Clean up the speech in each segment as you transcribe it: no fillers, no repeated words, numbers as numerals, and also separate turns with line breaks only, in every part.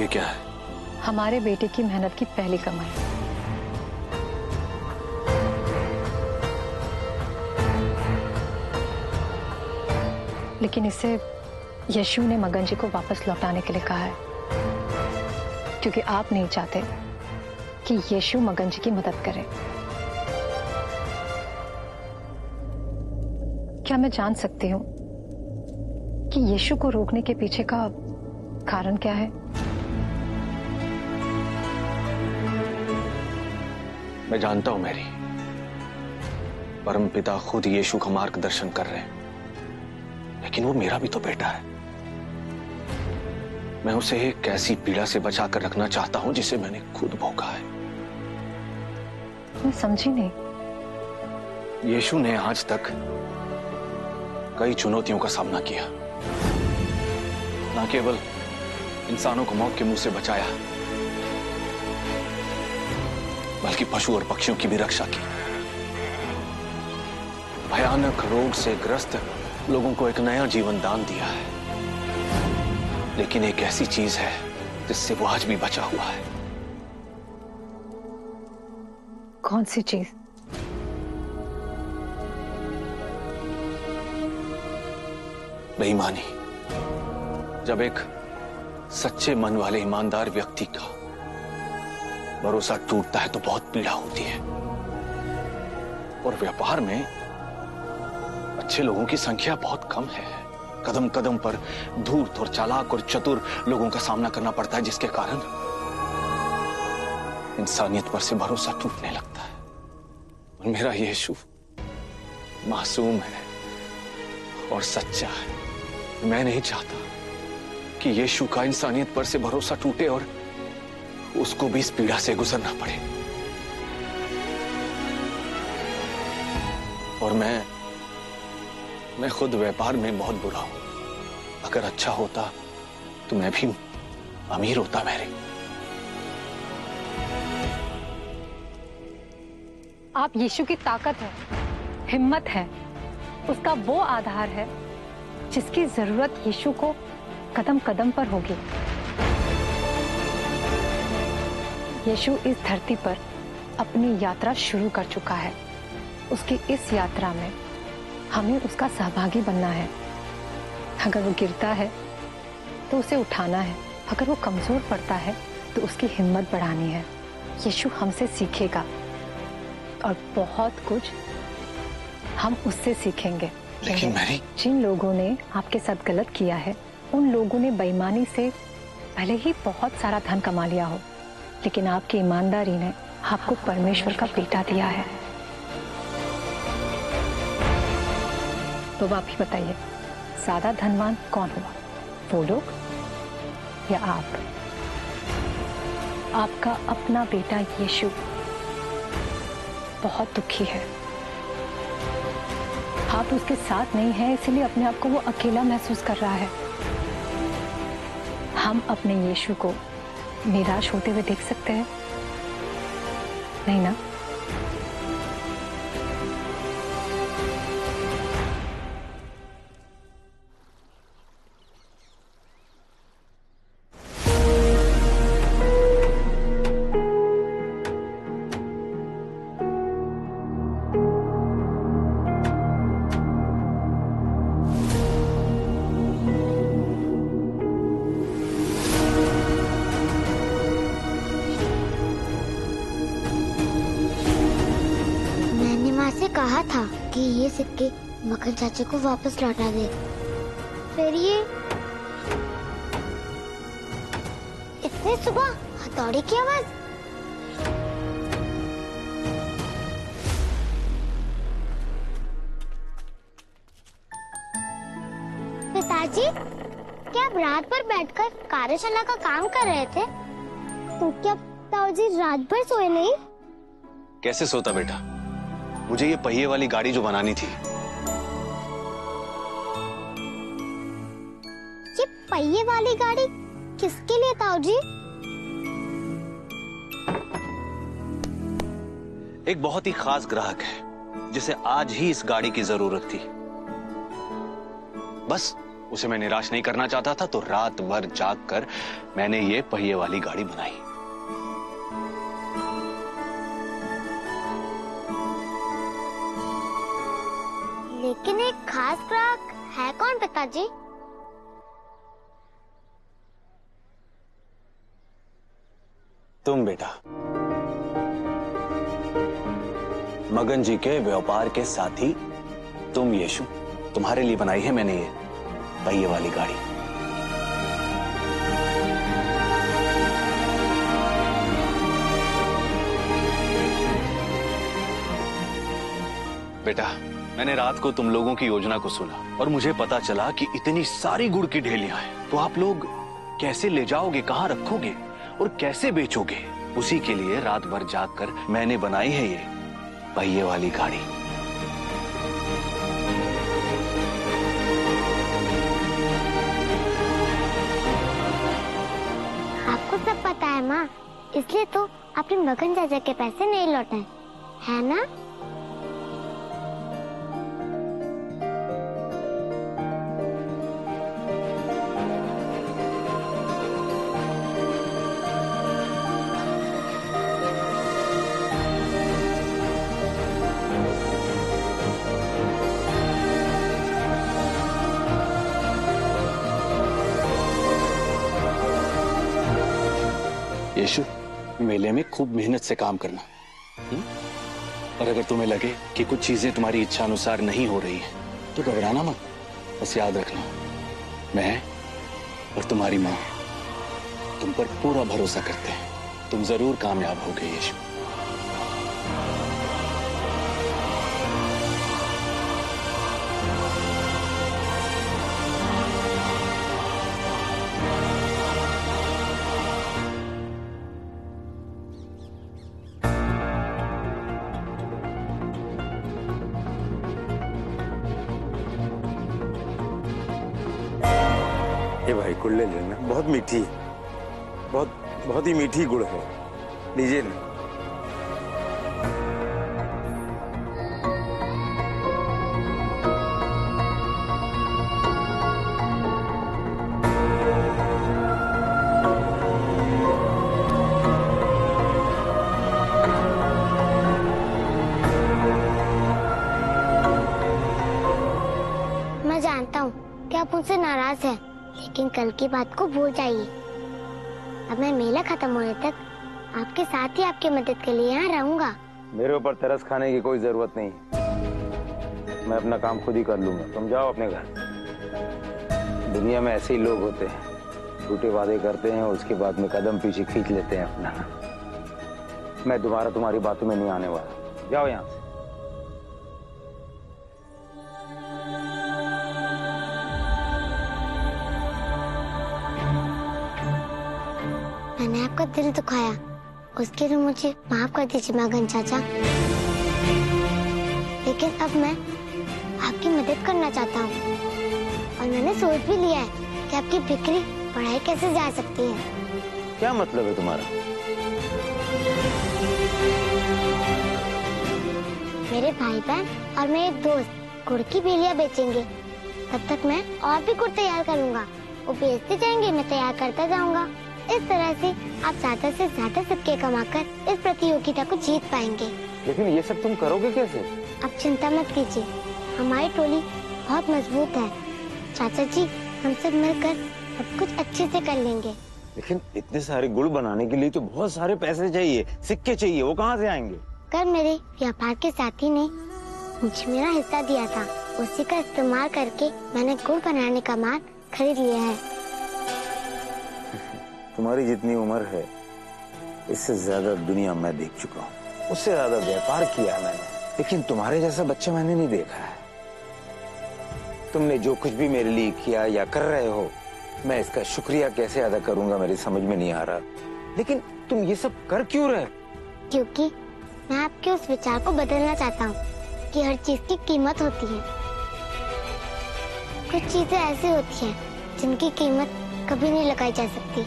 ये क्या है?
हमारे बेटे की मेहनत की पहली कमाई। लेकिन इसे यशु ने मगन जी को वापस लौटाने के लिए कहा है, क्योंकि आप नहीं चाहते कि यशु मगन जी की मदद करे। क्या मैं जान सकती हूँ कि यशु को रोकने के पीछे का कारण क्या है?
मैं जानता हूं मैरी, परमपिता खुद यीशु का मार्गदर्शन कर रहे हैं, लेकिन वो मेरा भी तो बेटा है। मैं उसे एक ऐसी पीड़ा से बचाकर रखना चाहता हूं जिसे मैंने खुद भोगा है।
मैं समझी नहीं।
यीशु ने आज तक कई चुनौतियों का सामना किया, न केवल इंसानों को मौत के मुंह से बचाया, बल्कि पशु और पक्षियों की भी रक्षा की। भयानक रोग से ग्रस्त लोगों को एक नया जीवन दान दिया है। लेकिन एक ऐसी चीज है जिससे वो आज भी बचा हुआ है।
कौन सी चीज?
बेईमानी। जब एक सच्चे मन वाले ईमानदार व्यक्ति का भरोसा टूटता है तो बहुत पीड़ा होती है। और व्यापार में अच्छे लोगों की संख्या बहुत कम है। कदम कदम पर धूर्त और चालाक और चतुर लोगों का सामना करना पड़ता है, जिसके कारण इंसानियत पर से भरोसा टूटने लगता है। और मेरा यीशु मासूम है और सच्चा है। मैं नहीं चाहता कि यीशु का इंसानियत पर से भरोसा टूटे और उसको भी इस पीड़ा से गुजरना पड़े। और मैं खुद व्यापार में बहुत बुरा हूं। अगर अच्छा होता तो मैं भी अमीर होता मैरी।
आप यीशु की ताकत है, हिम्मत है, उसका वो आधार है जिसकी जरूरत यीशु को कदम कदम पर होगी। यीशु इस धरती पर अपनी यात्रा शुरू कर चुका है। उसकी इस यात्रा में हमें उसका सहभागी बनना है। अगर वो गिरता है तो उसे उठाना है, अगर वो कमजोर पड़ता है तो उसकी हिम्मत बढ़ानी है। यीशु हमसे सीखेगा और बहुत कुछ हम उससे सीखेंगे।
लेकिन मैरी,
जिन लोगों ने आपके साथ गलत किया है, उन लोगों ने बेईमानी से भले ही बहुत सारा धन कमा लिया हो, लेकिन आपकी ईमानदारी ने आपको परमेश्वर का बेटा दिया है। तो आप ही बताइए, ज्यादा धनवान कौन हुआ, वो लोग या आप? आपका अपना बेटा यीशु बहुत दुखी है। आप उसके साथ नहीं हैं, इसलिए अपने आप को वो अकेला महसूस कर रहा है। हम अपने यीशु को निराश होते हुए देख सकते हैं? नहीं ना?
कहा था कि ये सिक्के मक्खन चाचा को वापस लौटा दे। फिर ये इतने सुबह हथौड़ी की आवाज। पिताजी, क्या आप रात भर बैठकर कार्यशाला का काम कर रहे थे? तो क्या पिताजी रात भर सोए नहीं?
कैसे सोता बेटा, मुझे ये पहिए वाली गाड़ी जो बनानी थी।
ये पहिए वाली गाड़ी किसके लिए ताऊजी?
एक बहुत ही खास ग्राहक है जिसे आज ही इस गाड़ी की जरूरत थी। बस उसे मैं निराश नहीं करना चाहता था, तो रात भर जाग कर मैंने ये पहिए वाली गाड़ी बनाई।
लेकिन एक खास ग्राहक है कौन पिताजी?
तुम बेटा, मगन जी के व्यापार के साथी तुम यीशु। तुम्हारे लिए बनाई है मैंने ये पहिए वाली गाड़ी। बेटा, मैंने रात को तुम लोगों की योजना को सुना और मुझे पता चला कि इतनी सारी गुड़ की ढेलियां हैं, तो आप लोग कैसे ले जाओगे, कहां रखोगे और कैसे बेचोगे? उसी के लिए रात भर जागकर मैंने बनाई है ये पहिए वाली गाड़ी।
आपको सब पता है माँ, इसलिए तो आपने मगन चाचा के पैसे नहीं लौटाए, है ना?
यीशु, मेले में खूब मेहनत से काम करना। और अगर तुम्हें लगे कि कुछ चीजें तुम्हारी इच्छा अनुसार नहीं हो रही हैं, तो घबराना मत। बस याद रखना, मैं और तुम्हारी माँ तुम पर पूरा भरोसा करते हैं। तुम जरूर कामयाब होगे यीशु।
ये भाई गुड़ ले लेना, बहुत मीठी है, बहुत ही मीठी गुड़ है, लीजिए ना।
मैं जानता हूँ कि आप मुझसे नाराज हैं, लेकिन कल की बात को भूल जाइए। अब मैं मेला खत्म होने तक आपके साथ ही आपकी मदद के लिए यहाँ रहूंगा।
मेरे ऊपर तरस खाने की कोई जरूरत नहीं, मैं अपना काम खुद ही कर लूंगा। तुम जाओ अपने घर। दुनिया में ऐसे ही लोग होते हैं, झूठे वादे करते हैं और उसके बाद में कदम पीछे खींच लेते हैं अपना। मैं दोबारा तुम्हारी बातों में नहीं आने वाला, जाओ यहाँ से।
मैंने आपका दिल दुखाया, उसके लिए मुझे माफ कर दीजिए मगन चाचा। लेकिन अब मैं आपकी मदद करना चाहता हूँ और मैंने सोच भी लिया है कि आपकी बिक्री बढ़ाई कैसे जा सकती है।
क्या मतलब है तुम्हारा?
मेरे भाई बहन और मेरे दोस्त गुड़ की बेलियां बेचेंगे, तब तक मैं और भी गुड़ तैयार करूँगा। वो बेचते जाएंगे, मैं तैयार करता जाऊँगा। इस तरह से आप ज्यादा से ज्यादा सिक्के कमाकर इस प्रतियोगिता को जीत पाएंगे।
लेकिन ये सब तुम करोगे कैसे?
आप चिंता मत कीजिए, हमारी टोली बहुत मजबूत है। चाचा जी, हम सब मिलकर सब कुछ अच्छे से कर लेंगे।
लेकिन इतने सारे गुड़ बनाने के लिए तो बहुत सारे पैसे चाहिए, सिक्के चाहिए, वो कहाँ से आएंगे?
कल मेरे व्यापार के साथी ने मुझे मेरा हिस्सा दिया था, उसी का इस्तेमाल करके मैंने गुड़ बनाने का माल खरीद लिया है।
तुम्हारी जितनी उम्र है, इससे ज्यादा दुनिया मैं देख चुका हूँ, उससे ज्यादा व्यापार किया है मैंने, लेकिन तुम्हारे जैसा बच्चा मैंने नहीं देखा है। तुमने जो कुछ भी मेरे लिए किया या कर रहे हो, मैं इसका शुक्रिया कैसे अदा करूंगा मेरी समझ में नहीं आ रहा। लेकिन तुम ये सब कर क्यों रहे?
क्योंकि मैं आपके उस विचार को बदलना चाहता हूँ कि हर चीज की कीमत होती है। कुछ चीजें ऐसी होती हैं जिनकी कीमत कभी नहीं लगाई जा सकती।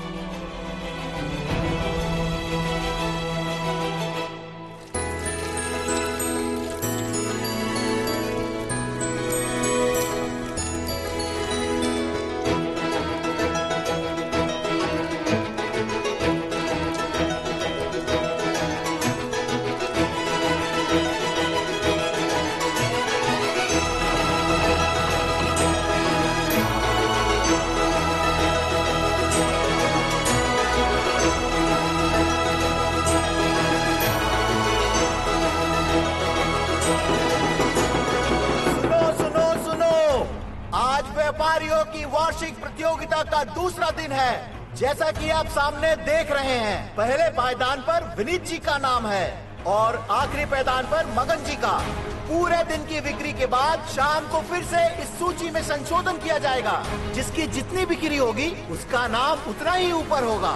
खिलाड़ियों की वार्षिक प्रतियोगिता का दूसरा दिन है। जैसा कि आप सामने देख रहे हैं, पहले पायदान पर विनीत जी का नाम है और आखिरी पायदान पर मगन जी का। पूरे दिन की बिक्री के बाद शाम को फिर से इस सूची में संशोधन किया जाएगा। जिसकी जितनी बिक्री होगी उसका नाम उतना ही ऊपर होगा।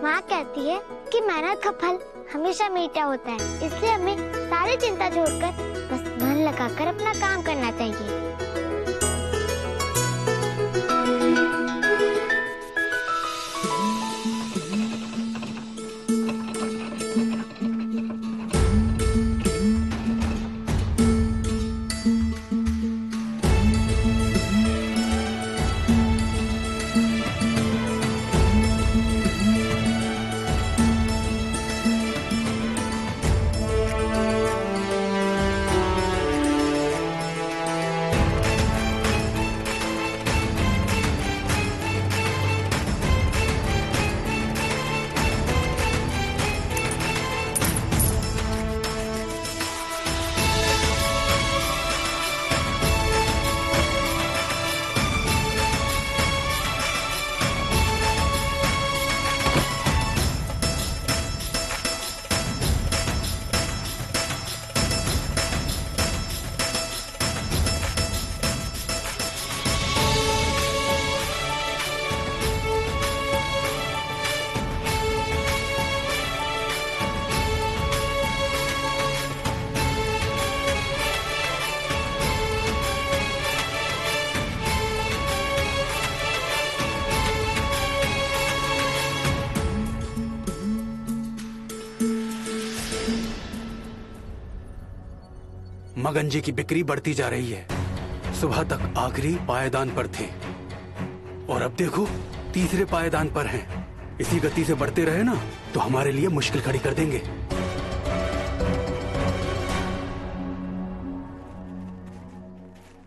माँ कहती है कि मेहनत का फल हमेशा मीठा होता है, इसलिए हमें सारी चिंता छोड़कर बस मन लगाकर अपना काम करना चाहिए।
मगन जी की बिक्री बढ़ती जा रही है। सुबह तक आखिरी पायदान पर थे और अब देखो तीसरे पायदान पर हैं। इसी गति से बढ़ते रहे ना तो हमारे लिए मुश्किल खड़ी कर देंगे।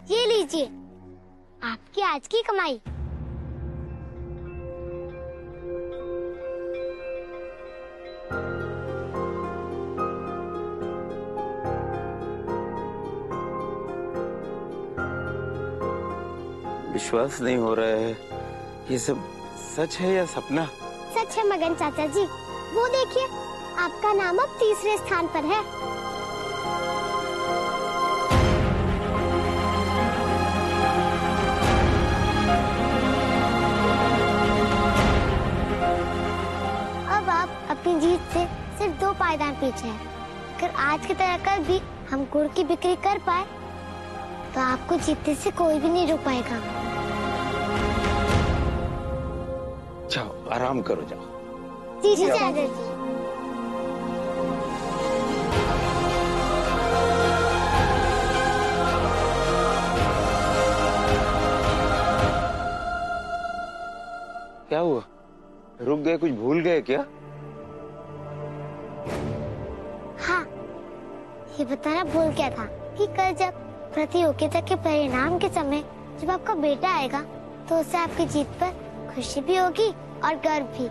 ये लीजिए आपकी आज की कमाई।
विश्वास नहीं हो रहा है, ये सब सच है या सपना?
सच है मगन चाचा जी, वो देखिए आपका नाम अब तीसरे स्थान पर है। अब आप अपनी जीत से सिर्फ 2 पायदान पीछे हैं। अगर आज की तरह कल भी हम गुड़ की बिक्री कर पाए तो आपको जीतने से कोई भी नहीं रोक पाएगा।
जाओ आराम करो, जाओ।
जी जी चाचा जी।
क्या हुआ, रुक गए? कुछ भूल गए क्या?
हाँ, ये बताना भूल गया था कि कल जब प्रतियोगिता के परिणाम के समय जब आपका बेटा आएगा तो उसे आपकी जीत पर खुशी भी होगी और गर्व भी।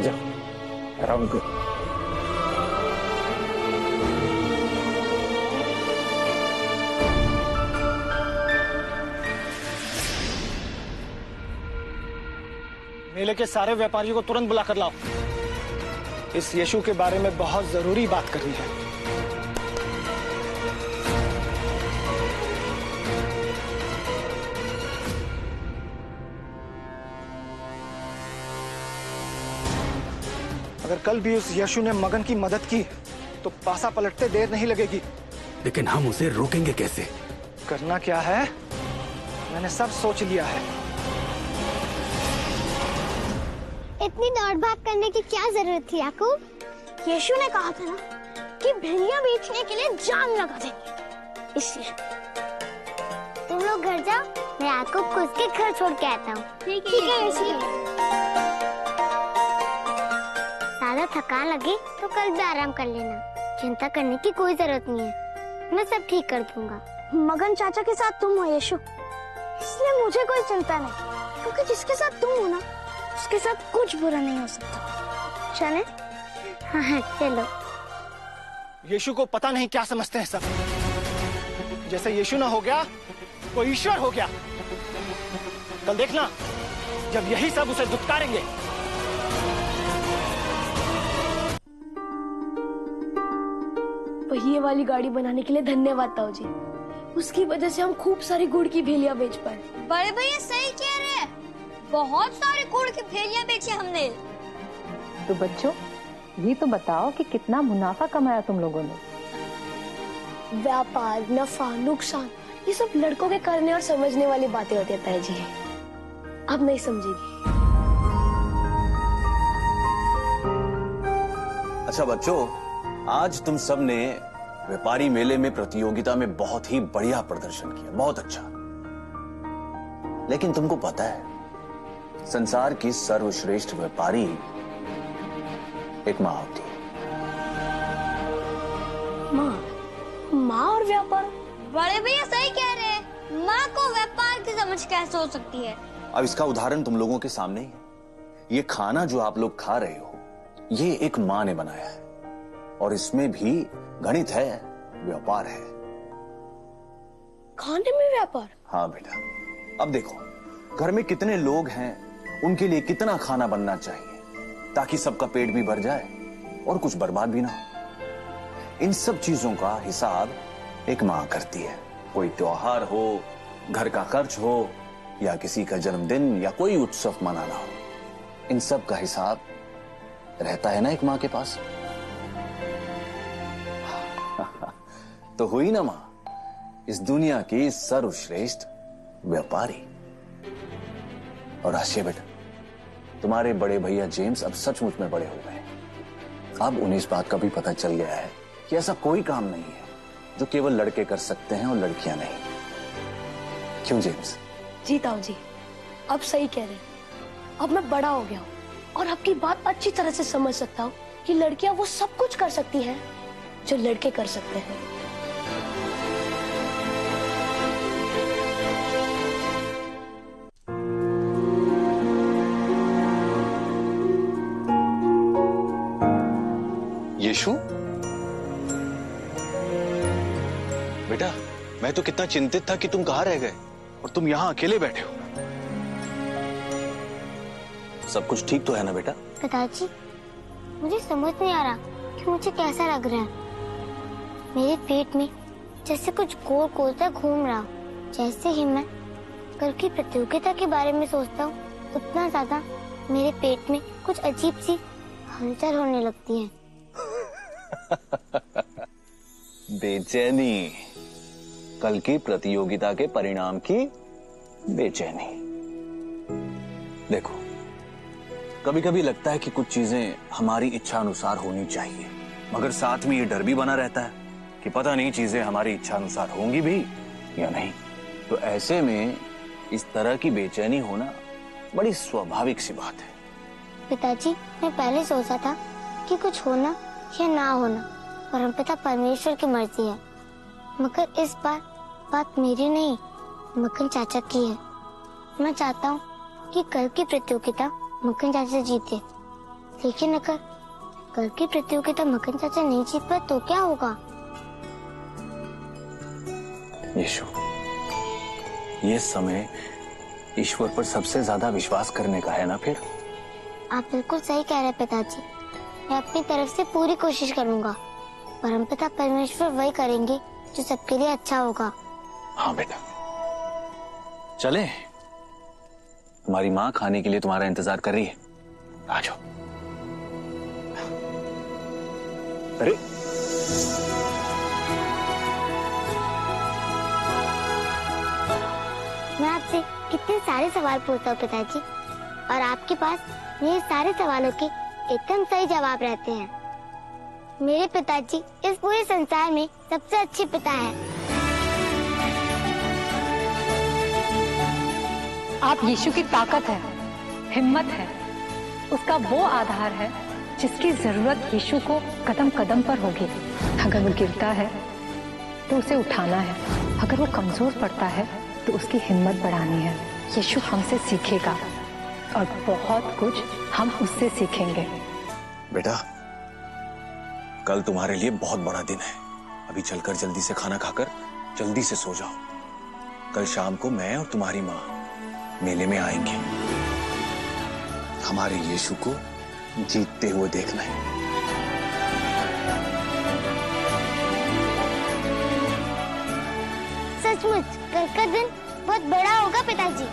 जाओ आराम करो।
मेले के सारे व्यापारियों को तुरंत बुला कर लाओ। इस यशु के बारे में बहुत जरूरी बात करनी है। अगर कल भी उस यशु ने मगन की मदद की तो पासा पलटते देर नहीं लगेगी।
लेकिन हम उसे रोकेंगे कैसे?
करना क्या है मैंने सब सोच लिया है।
इतनी दौड़ भाग करने की क्या जरूरत थी याकूब? यीशु ने कहा था ना कि भेड़िया बेचने के लिए जान लगा देंगे। इसलिए तुम लोग घर जाओ, मैं याकूब को उसके घर छोड़ के आता हूँ। ठीक है यीशु। ज्यादा थकान लगी तो कल भी आराम कर लेना। चिंता करने की कोई जरूरत नहीं है, मैं सब ठीक कर दूंगा।
मगन चाचा के साथ तुम हो यशु, इसलिए मुझे कोई चिंता नहीं, क्योंकि जिसके साथ तुम हो ना, उसके साथ कुछ बुरा नहीं हो सकता। चले?
हाँ हाँ चलो।
यीशु को पता नहीं क्या समझते हैं सब, जैसे यीशु ना हो गया वो ईश्वर हो गया। कल देखना जब यही सब उसे दुत्कारेंगे।
पहिए वाली गाड़ी बनाने के लिए धन्यवाद ताऊ जी, उसकी वजह से हम खूब सारी गुड़ की भेलियां बेच पाए।
बड़े भैया सही कह रहे हैं, बहुत सारी गुड़ की भेलियां बेची हमने।
तो बच्चों ये तो बताओ कि कितना मुनाफा कमाया तुम लोगों ने।
व्यापार, नफा, नुकसान, ये सब लड़कों के करने और समझने वाली बातें होती है ताई जी, अब नहीं समझेगी।
अच्छा बच्चों, आज तुम सब ने व्यापारी मेले में प्रतियोगिता में बहुत ही बढ़िया प्रदर्शन किया, बहुत अच्छा। लेकिन तुमको पता है, संसार की सर्वश्रेष्ठ व्यापारी एक माँ होती है।
माँ और व्यापार?
बड़े भैया सही कह रहे हैं, माँ को व्यापार की समझ कैसे हो सकती है?
अब इसका उदाहरण तुम लोगों के सामने ही है। ये खाना जो आप लोग खा रहे हो, ये एक माँ ने बनाया है, और इसमें भी गणित है, व्यापार है।
खाने में व्यापार?
हाँ बेटा, अब देखो घर में कितने लोग हैं, उनके लिए कितना खाना बनना चाहिए ताकि सबका पेट भी भर जाए और कुछ बर्बाद भी ना हो। इन सब चीजों का हिसाब एक माँ करती है। कोई त्योहार हो, घर का खर्च हो, या किसी का जन्मदिन या कोई उत्सव मनाना हो, इन सब का हिसाब रहता है ना एक माँ के पास। तो हुई ना माँ इस दुनिया की सर्वश्रेष्ठ व्यापारी। और आशिया बेटा, तुम्हारे बड़े भैया जेम्स अब सचमुच में बड़े हो गए हैं। अब उन्हें इस बात का भी पता चल गया है कि ऐसा कोई काम नहीं है जो केवल लड़के कर सकते हैं और लड़कियां नहीं। क्यों जेम्स?
जी ताऊ जी, अब सही कह रहे हैं। अब मैं बड़ा हो गया हूँ और आपकी बात अच्छी तरह से समझ सकता हूँ कि लड़कियां वो सब कुछ कर सकती हैं जो लड़के कर सकते हैं।
यीशु बेटा, मैं तो कितना चिंतित था कि तुम कहाँ रह गए और तुम यहाँ अकेले बैठे हो। सब कुछ ठीक तो है ना बेटा?
पिताजी, मुझे समझ नहीं आ रहा कि मुझे कैसा लग रहा है। मेरे पेट में जैसे कुछ गोल गोल सा घूम रहा हो। जैसे ही मैं कल की प्रतियोगिता के बारे में सोचता हूँ, उतना ज्यादा मेरे पेट में कुछ अजीब सी हलचल होने लगती है।
बेचैनी, कल की प्रतियोगिता के परिणाम की बेचैनी। देखो, कभी कभी लगता है कि कुछ चीजें हमारी इच्छा अनुसार होनी चाहिए, मगर साथ में ये डर भी बना रहता है कि पता नहीं चीजें हमारी इच्छा अनुसार होंगी भी या नहीं। तो ऐसे में इस तरह की बेचैनी होना बड़ी स्वाभाविक सी बात है।
पिताजी, मैं पहले सोचा था कि कुछ होना या ना होना परमपिता परमेश्वर की मर्जी है, मगर इस बार बात मेरी नहीं, मक्खन चाचा की है। मैं चाहता हूँ कि कल की प्रतियोगिता मक्खन चाचा जीते, लेकिन अगर कल की प्रतियोगिता मक्खन चाचा नहीं जीत पाए तो क्या होगा?
यीशु, ये समय ईश्वर पर सबसे ज्यादा विश्वास करने का है ना फिर?
आप बिल्कुल सही कह रहे हैं पिताजी। मैं अपनी तरफ से पूरी कोशिश करूंगा। परमपिता परमेश्वर वही करेंगे जो सबके लिए अच्छा होगा।
हाँ बेटा, चले, तुम्हारी माँ खाने के लिए तुम्हारा इंतजार कर रही है। आ जाओ। अरे
मैं आपसे कितने सारे सवाल पूछता हूँ पिताजी, और आपके पास मेरे सारे सवालों के एकदम सही जवाब रहते हैं। मेरे पिताजी इस पूरे संसार में सबसे अच्छे पिता हैं।
आप यीशु की ताकत है, हिम्मत है, उसका वो आधार है जिसकी जरूरत यीशु को कदम कदम पर होगी। अगर वो गिरता है तो उसे उठाना है, अगर वो कमजोर पड़ता है तो उसकी हिम्मत बढ़ानी है। यीशु हमसे सीखेगा और बहुत कुछ हम उससे सीखेंगे।
बेटा, कल तुम्हारे लिए बहुत बड़ा दिन है। अभी चलकर जल्दी से खाना खाकर जल्दी से सो जाओ। कल शाम को मैं और तुम्हारी माँ मेले में आएंगे। हमारे यीशु को जीतते हुए देखना है।
सचमुच कल का दिन बहुत बड़ा होगा पिताजी।